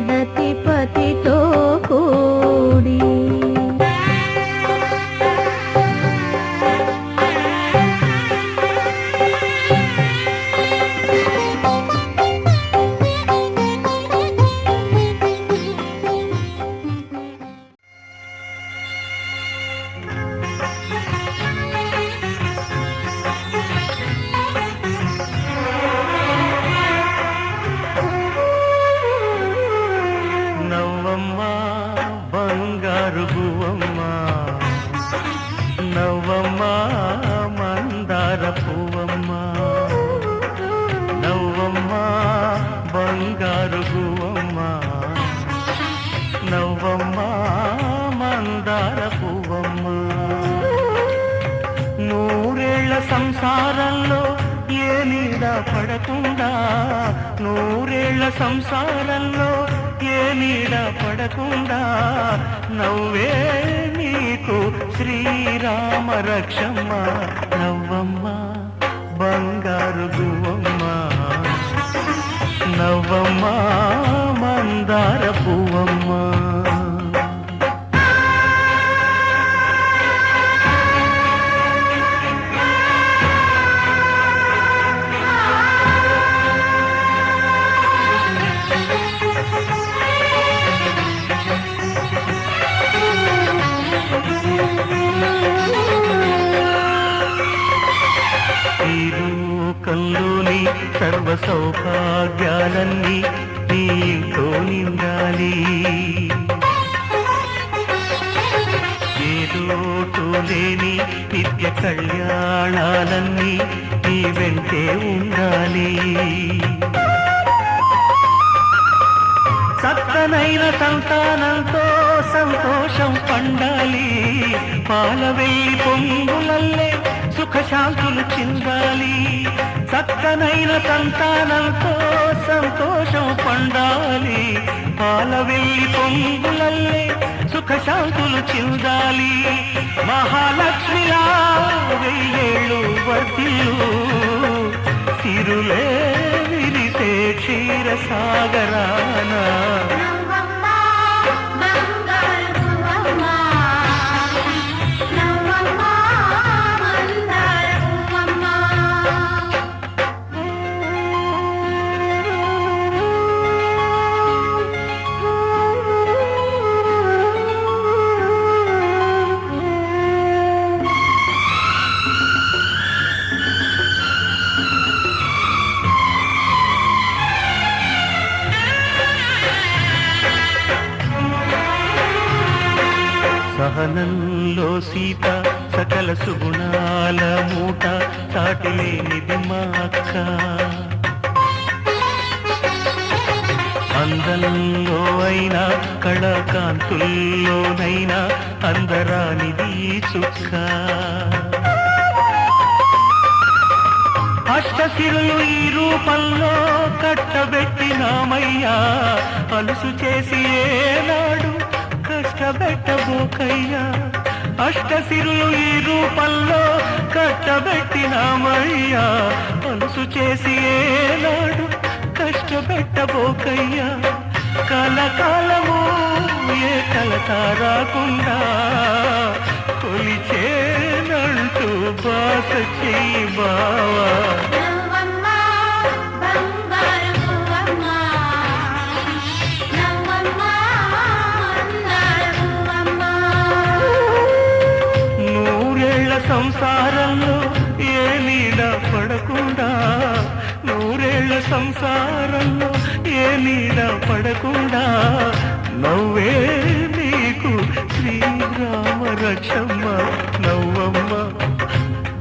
జగతిపతితో కూడి నవ్వమ్మా మందార పువ్వమ్మా నూరేళ్ల సంసారంలో ఏ నీడ పడకుండా నూరేళ్ల సంసారంలో ఏ నీడ పడకుండా నవ్వే నీకు శ్రీరామ రక్షమ్మ నవ్వమ్మా బంగారు గువ్వమ్మా నవ్వమ్మా మందార పువ్వమ్మా లోకంలోని సర్వ సౌభాగ్యాలన్నీ నీతో నిండాలి ఏ లోటు లేని నిత్య కళ్యాణాలన్నీ నీ వెంటే ఉండాలి చక్కనైన సంతానంతో సంతోషం పండాలి పాలవెల్లి పొంగులల్లే సుఖశాంతులు చిందాలి చక్కనైన సంతానంతో సంతోషం పండాలి పాలవెల్లి పొంగులల్లే సుఖశాంతులు చిందాలి మహాలక్ష్మిలా వెయ్యేళ్ళు వర్తిల్లు సిరులే విరిసే క్షీరసాగరాన సహనంలో సీత సకల సుగుణాల మూట సాటిలేనిది మా అక్క అందంలో అయినా కళాకాంతుల్లోనైనా అందరానిది చుక్క అష్టసిరులు ఈ రూపంలో కట్టబెట్టినామయ్యా అలుసు చేసి ఏనాడు కష్టబెట్టబోకయ్యా అష్టసిరులు ఈ రూపంలో కట్టబెట్టినామయ్యా అలుసు చేసి ఏనాడు కష్టపెట్టబోకయ్యా కలకాలము ఏ కలత రాకుండా కొలిచేనంటూ బాస చెయ్యి బావా సంసారంలో ఏ నీడ పడకుండా నూరేళ్ల సంసారంలో ఏ నీడ పడకుండా నవ్వే నీకు శ్రీరామ రక్షమ్మ నవ్వమ్మ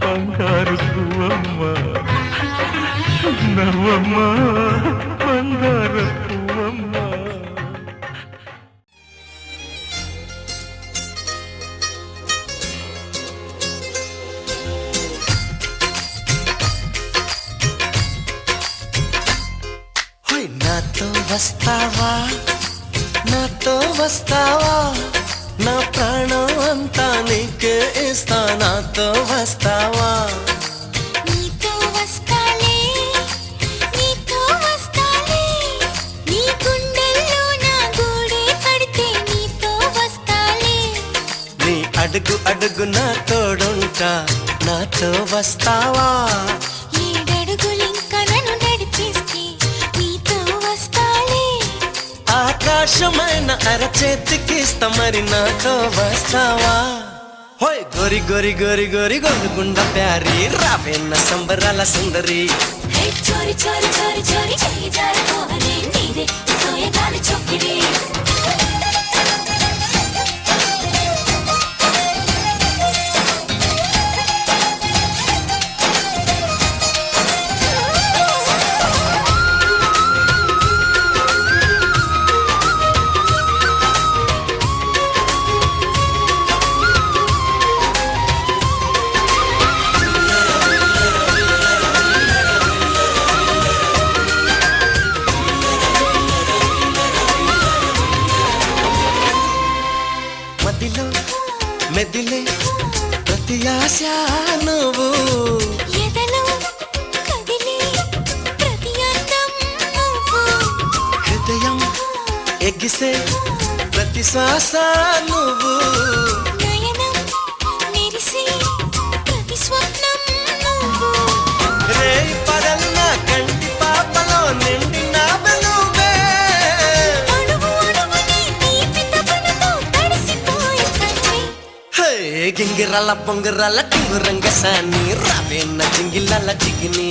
బంగారు పువ్వమ్మ నవ్వమ్మ బంగారు పువ్వమ్మ నాతో వస్తావా నా ప్రాణం అంతా నీకే ఇస్తా నాతో వస్తావా నీ గుండెల్లో నా అడుగు అడుగు నా తోడుంటా నాతో వస్తావా ఏడడుగులింక నన్ను నడిపిస్తే నీతో వస్తాలే ఆకాశమైన అరచేతికిస్తా మరి నాతో వస్తావా హోయ్ గోరి గోరి గోరి గోరి గోరుగుండ ప్యారి రావేన్న సంబరాల సుందరి హే చోరి చోరి చోరి చోరి చెయ్యి జారుకోవలే నీదే సోయగాలి చొక్కిడి మెదిలే ప్రతి ఆశ నువ్వు ఎదలో కదిలే ప్రతి అందం నువ్వు హృదయం ఎగిసే ప్రతి శ్వాస నువ్వు నయనం మెరిసే ప్రతి స్వప్నం నువ్వు రే పదన్న కంటి పాపలో నిండిన వెలుగే అడుగు అడుగుని తీపి తపనతో తడిసిపోయే కన్నే గింగిరాల పొంగిరాల టింగురంగ సాని రావేన్న చింగిలాల చిగిని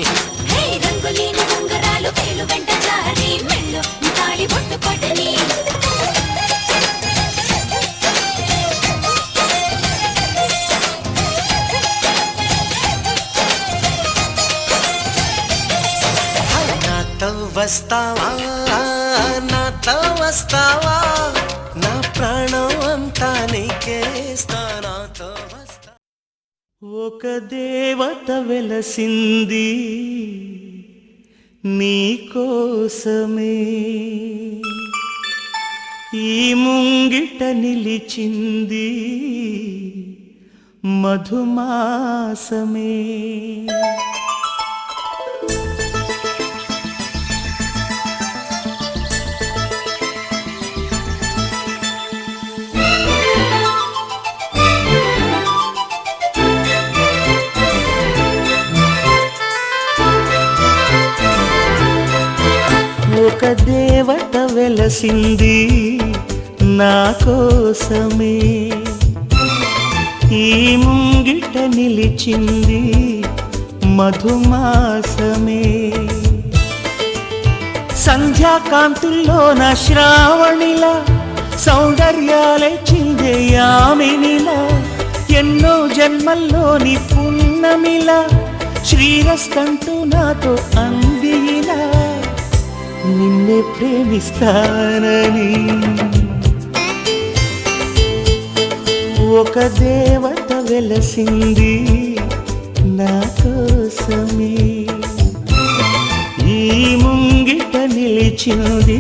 హే రంగులేని ఉంగరాలు వేలు వెంట జారి మెళ్ళు తాళి బొట్టు పడని నాతో వస్తావా నాతో వస్తావా నా ప్రాణం అంతా నీకేస్తా నాతో వస్తా ఒక దేవత వెలసింది నీకోసమే ఈ ముంగిట నిలిచింది మధుమాసమే ఒక దేవత వెలసింది నా కోసమే ఈ ముంగిట నిలిచింది మధుమాసమే సంధ్యాకాంతుల్లో నా శ్రావణిలా సౌందర్యాలే చిందే యామినిలా ఎన్నో జన్మల్లోని పున్నమిలా శ్రీరస్తంటూ నాతో అందిలా నిన్నే ప్రేమిస్తానని ఒక దేవత వెలసింది నా కోసమే ఈ ముంగిట నిలిచింది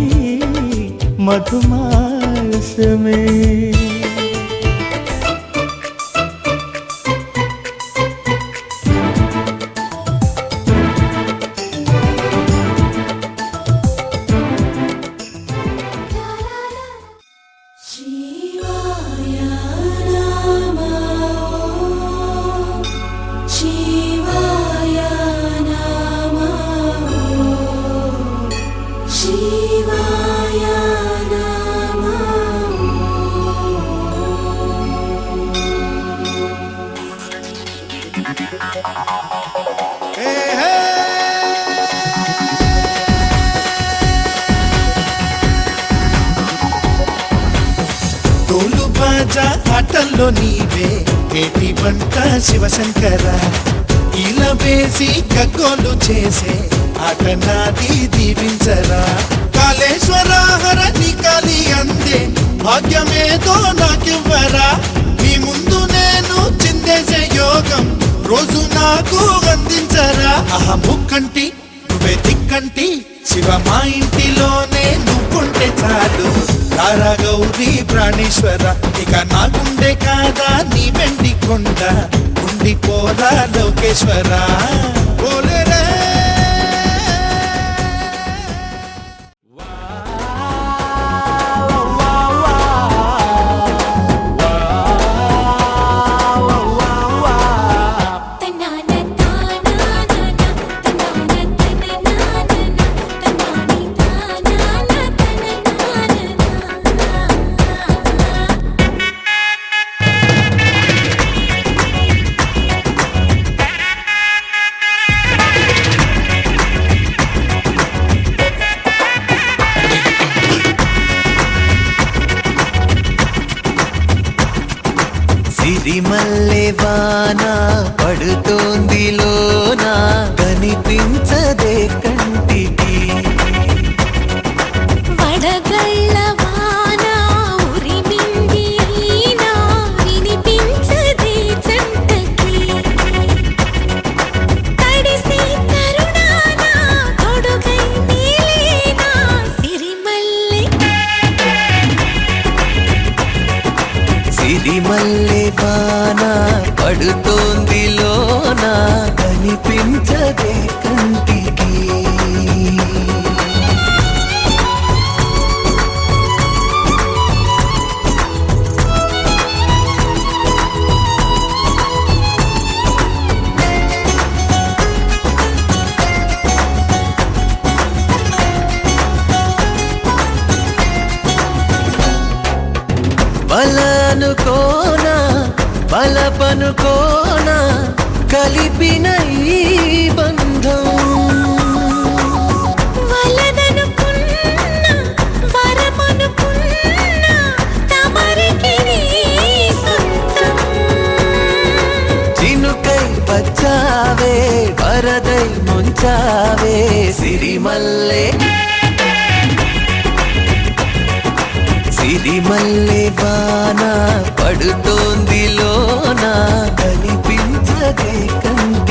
మధుమాసమే తోలు బాజా ఆటల్లో నీవే ఏటి వంట శివశంకర ఇలా వేసి గగ్గోలు చేసే ఆట నాది దీవించరా కాళేశ్వర హర నికాలి అందే భాగ్యమేదో నాకివ్వరా మీ ముందు నేను చిందేసే యోగం రోజు నాకు అందించరా ఆహా ముక్కంటి నువ్వే దిక్కంటి శివ మా ఇంటిలోనే నువ్వుంటే చాలు తారా గౌరీ ప్రాణేశ్వర ఇక నా గుండె కాదా నీ వెండి కొండ ఉండిపోరా లోకేశ్వర పోలేరే సిరిమల్లె వాన పడుతోంది లోన కనిపించదే కంటికి వడగళ్ళ వాన ఉరిమింది అయినా వినిపించదే జంటకి తడిసి తరుణాన తొడుగై నీలేనా సిరిమల్లె సిరిమల్లె వాన పడుతోంది లోన కనిపించదే కంటికి బలనుకోనా బలపనుకోనా కలిపిన ఈ బంధం వలదనుకున్నా వరమనుకున్నా తమరికి నీ సొంతం చినుకై వచ్చావే వరదై ముంచావే సిరిమల్లె సిరిమల్లె వాన పడుతోంది లోన కనిపించదే కంటికి